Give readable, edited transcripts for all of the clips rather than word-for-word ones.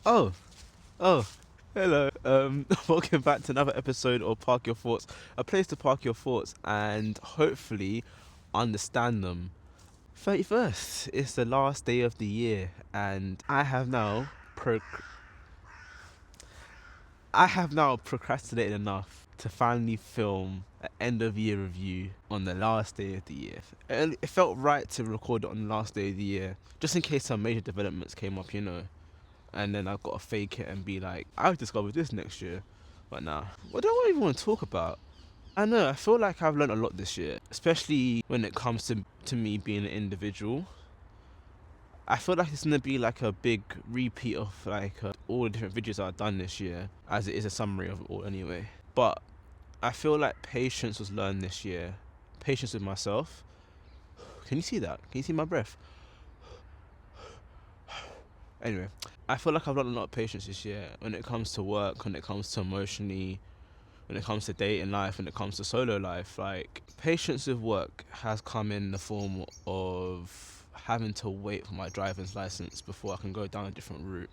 Oh, oh, hello. Welcome back to another episode of Park Your Thoughts, a place to park your thoughts and hopefully understand them. 31st is the last day of the year, and I have now procrastinated enough to finally film an end of year review on the last day of the year. And it felt right to record it on the last day of the year, just in case some major developments came up, and then I've got to fake it and be like, I've discovered this next year. But nah, what do I even want to talk about? I know, I feel like I've learned a lot this year, especially when it comes to me being an individual. I feel like it's gonna be like a big repeat of all the different videos I've done this year, as it is a summary of it all anyway. But I feel like patience was learned this year. Patience with myself. Can you see that? Can you see my breath? Anyway, I feel like I've learned a lot of patience this year when it comes to work, when it comes to emotionally, when it comes to dating life, when it comes to solo life. Like, patience with work has come in the form of having to wait for my driver's license before I can go down a different route.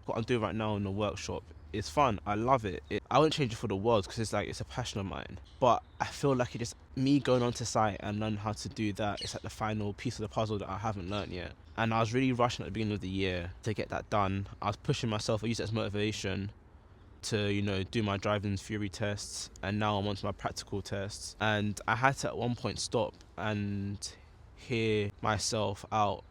What I'm doing right now in the workshop is fun. I love I wouldn't change it for the world because it's a passion of mine. But I feel like it just me going onto site and learning how to do that. It's like the final piece of the puzzle that I haven't learned yet. And I was really rushing at the beginning of the year to get that done. I was pushing myself. I used it as motivation to do my driving theory tests, and now I'm onto my practical tests. And I had to at one point stop and hear myself out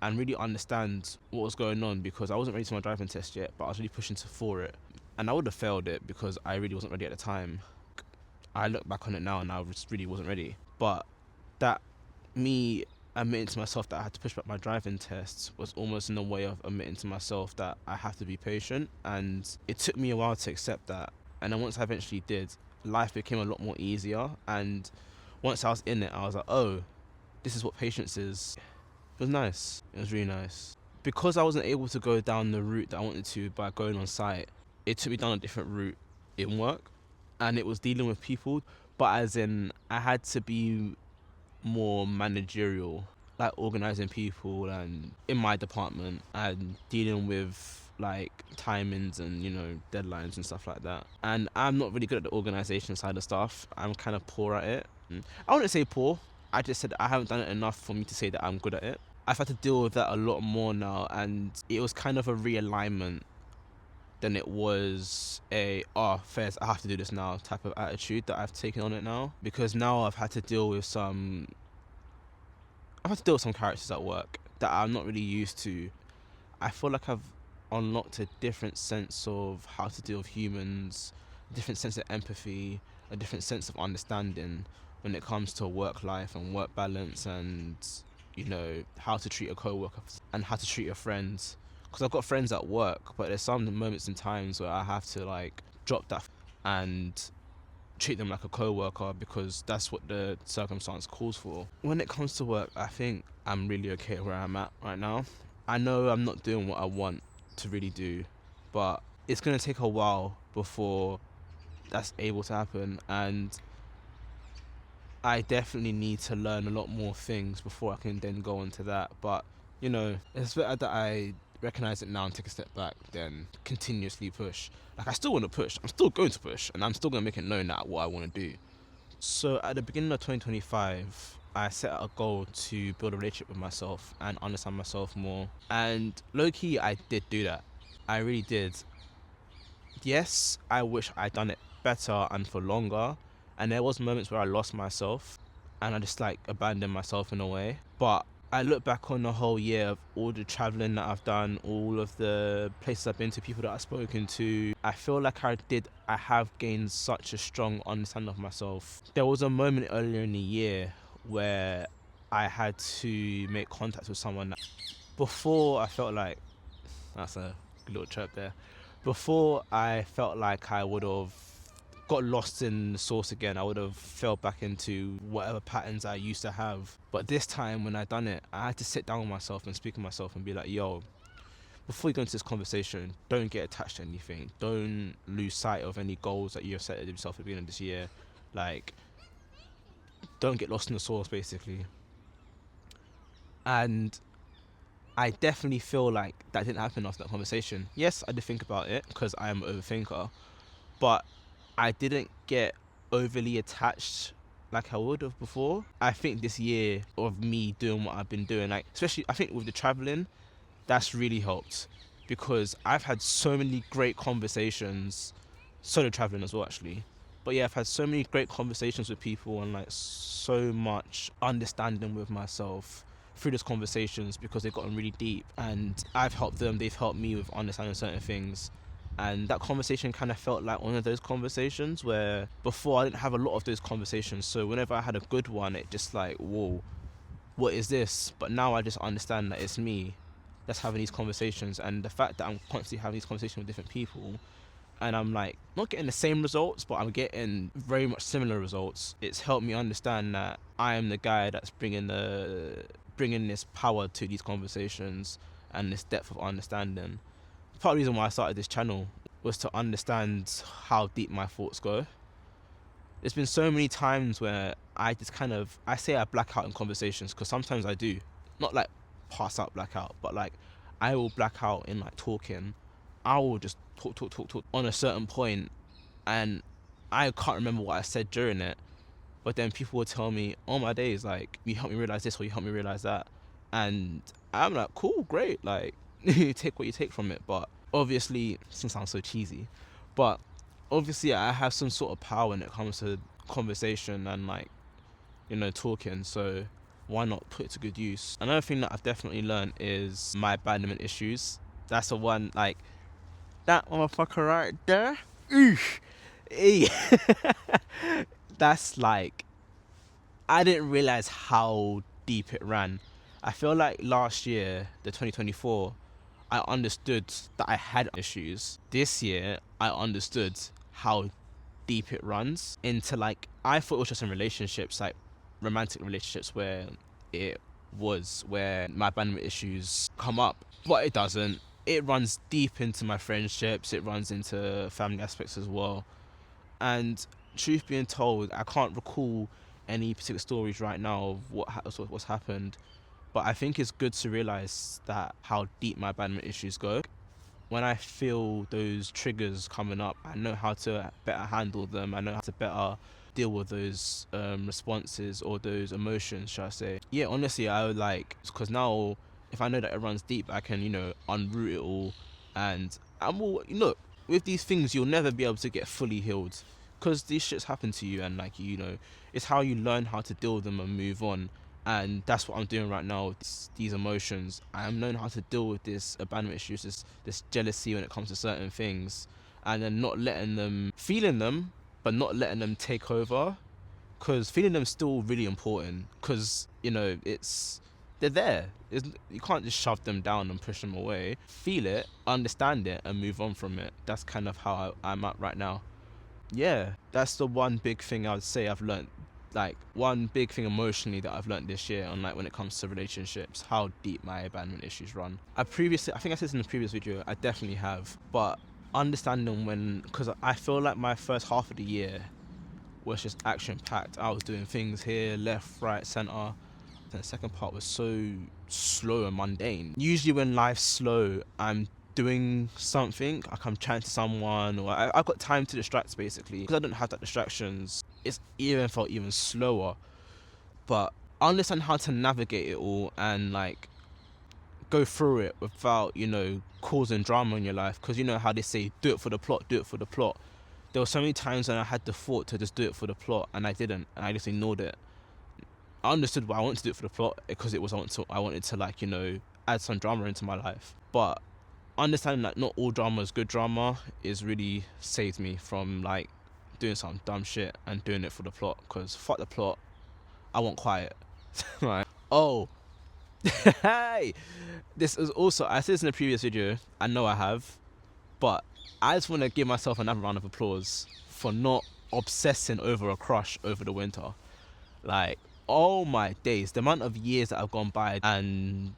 and really understand what was going on, because I wasn't ready for my driving test yet, but I was really pushing for it. And I would have failed it because I really wasn't ready at the time. I look back on it now and I just really wasn't ready. But that me admitting to myself that I had to push back my driving tests was almost in a way of admitting to myself that I have to be patient. And it took me a while to accept that. And then once I eventually did, life became a lot more easier. And once I was in it, I was like, oh, this is what patience is. It was nice. It was really nice. Because I wasn't able to go down the route that I wanted to by going on site, it took me down a different route in work. And it was dealing with people, but as in, I had to be more managerial, like organizing people and in my department and dealing with like timings and deadlines and stuff like that. And I'm not really good at the organization side of stuff. I'm kind of poor at it. I wouldn't say poor. I just said I haven't done it enough for me to say that I'm good at it. I've had to deal with that a lot more now, and it was kind of a realignment than it was a fairs, I have to do this now type of attitude that I've taken on it now, because now I've had to deal with some characters at work that I'm not really used to. I feel like I've unlocked a different sense of how to deal with humans, a different sense of empathy, a different sense of understanding when it comes to work life and work balance, and how to treat a coworker and how to treat your friends. Because I've got friends at work, but there's some moments and times where I have to like drop that and treat them like a co-worker because that's what the circumstance calls for. When it comes to work, I think I'm really okay where I'm at right now. I know I'm not doing what I want to really do, but it's going to take a while before that's able to happen, and I definitely need to learn a lot more things before I can then go into that. But it's better that I recognize it now and take a step back than continuously push. Like, I still want to push. I'm still going to push, and I'm still going to make it known that what I want to do. So at the beginning of 2025, I set out a goal to build a relationship with myself and understand myself more. And low key, I did do that. I really did. Yes, I wish I'd done it better and for longer. And there was moments where I lost myself and I just like abandoned myself in a way. But I look back on the whole year of all the traveling that I've done, all of the places I've been to, people that I've spoken to. I feel like I have gained such a strong understanding of myself. There was a moment earlier in the year where I had to make contact with someone. Before I felt like, that's a little chirp there. Before I felt like I would have got lost in the source again. I would have fell back into whatever patterns I used to have. But this time when I done it, I had to sit down with myself and speak to myself and be like, yo, before you go into this conversation, don't get attached to anything. Don't lose sight of any goals that you've set yourself at the beginning of this year. Like, don't get lost in the source, basically. And I definitely feel like that didn't happen after that conversation. Yes, I did think about it because I am an overthinker, but I didn't get overly attached like I would have before. I think this year of me doing what I've been doing, like especially I think with the traveling, that's really helped because I've had so many great conversations, solo traveling as well actually. But yeah, I've had so many great conversations with people and like so much understanding with myself through those conversations because they've gotten really deep and I've helped them, they've helped me with understanding certain things. And that conversation kind of felt like one of those conversations where before I didn't have a lot of those conversations. So whenever I had a good one, it just like, whoa, what is this? But now I just understand that it's me that's having these conversations, and the fact that I'm constantly having these conversations with different people and I'm like not getting the same results but I'm getting very much similar results, it's helped me understand that I am the guy that's bringing this power to these conversations and this depth of understanding. Part of the reason why I started this channel was to understand how deep my thoughts go. There's been so many times where I just kind of, I say I black out in conversations because sometimes I do. Not like pass out, black out, but like I will black out in like talking. I will just talk on a certain point and I can't remember what I said during it. But then people will tell me, oh my days, like you helped me realize this or you helped me realize that. And I'm like, cool, great, like you take what you take from it. But obviously, this sounds so cheesy, but obviously I have some sort of power when it comes to conversation and like, talking. So why not put it to good use? Another thing that I've definitely learned is my abandonment issues. That's the one, like that motherfucker right there. Oof. Hey. That's like, I didn't realize how deep it ran. I feel like last year, the 2024, I understood that I had issues. This year, I understood how deep it runs into like, I thought it was just in relationships, like romantic relationships where where my abandonment issues come up, but it doesn't. It runs deep into my friendships, it runs into family aspects as well. And truth being told, I can't recall any particular stories right now of what's happened, but I think it's good to realize that how deep my abandonment issues go. When I feel those triggers coming up, I know how to better handle them. I know how to better deal with those responses or those emotions, shall I say. Yeah, honestly, I would like, because now if I know that it runs deep, I can, unroot it all. And I'm all, look, with these things, you'll never be able to get fully healed because these shits happen to you. And like, it's how you learn how to deal with them and move on. And that's what I'm doing right now with these emotions. I'm learning how to deal with this abandonment issues, this jealousy when it comes to certain things, and then not letting them, feeling them, but not letting them take over. Because feeling them still really important. Because they're there. You can't just shove them down and push them away. Feel it, understand it, and move on from it. That's kind of how I'm at right now. Yeah, that's the one big thing I would say I've learned, like one big thing emotionally that I've learned this year on like when it comes to relationships, how deep my abandonment issues run. I think I said this in the previous video, I definitely have, but understanding because I feel like my first half of the year was just action packed. I was doing things here, left, right, center. And the second part was so slow and mundane. Usually when life's slow, I'm doing something, like I'm chatting to someone, or I've got time to distract basically. Because I don't have that distractions, it's even felt even slower. But I understand how to navigate it all and like go through it without, causing drama in your life. Because you know how they say, do it for the plot, do it for the plot. There were so many times when I had the thought to just do it for the plot and I didn't, and I just ignored it. I understood why I wanted to do it for the plot because it was I wanted to like, add some drama into my life. But understanding that not all drama is good drama is really saved me from like doing some dumb shit and doing it for the plot, because fuck the plot, I want quiet. Right. Oh, hey, this is also, I said this in a previous video, I know I have, but I just want to give myself another round of applause for not obsessing over a crush over the winter. Like, oh my days, the amount of years that have gone by, and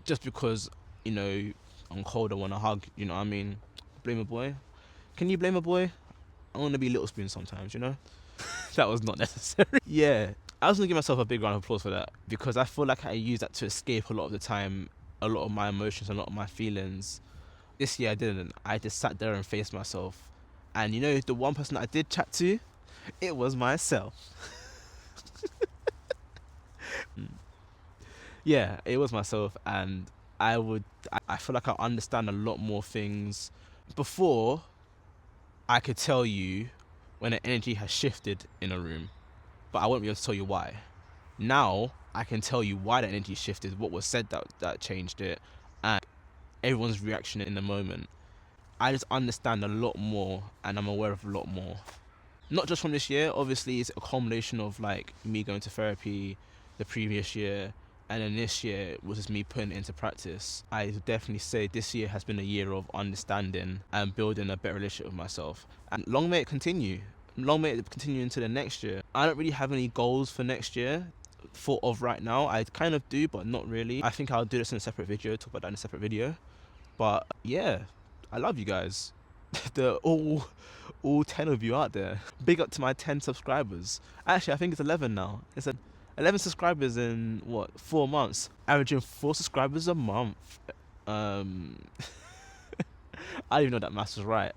just because, I'm cold, I want to hug, you know what I mean? Blame a boy? Can you blame a boy? I want to be Little Spoon sometimes, That was not necessary. Yeah, I was going to give myself a big round of applause for that, because I feel like I use that to escape a lot of the time a lot of my emotions, a lot of my feelings. This year I didn't. I just sat there and faced myself. And you know, the one person that I did chat to, it was myself. Yeah, it was myself, and I feel like I understand a lot more things. Before, I could tell you when the energy has shifted in a room, but I won't be able to tell you why. Now I can tell you why the energy shifted, what was said that changed it, and everyone's reaction in the moment. I just understand a lot more, and I'm aware of a lot more. Not just from this year. Obviously, it's a combination of like me going to therapy the previous year, and then this year was just me putting it into practice. I definitely say this year has been a year of understanding and building a better relationship with myself. And long may it continue. Long may it continue into the next year. I don't really have any goals for next year thought of right now. I kind of do, but not really. I think I'll do this in a separate video, talk about that in a separate video. But yeah, I love you guys. The all 10 of you out there. Big up to my 10 subscribers. Actually, I think it's 11 now. It's 11 subscribers in what, 4 months, averaging 4 subscribers a month. I didn't even know that maths was right.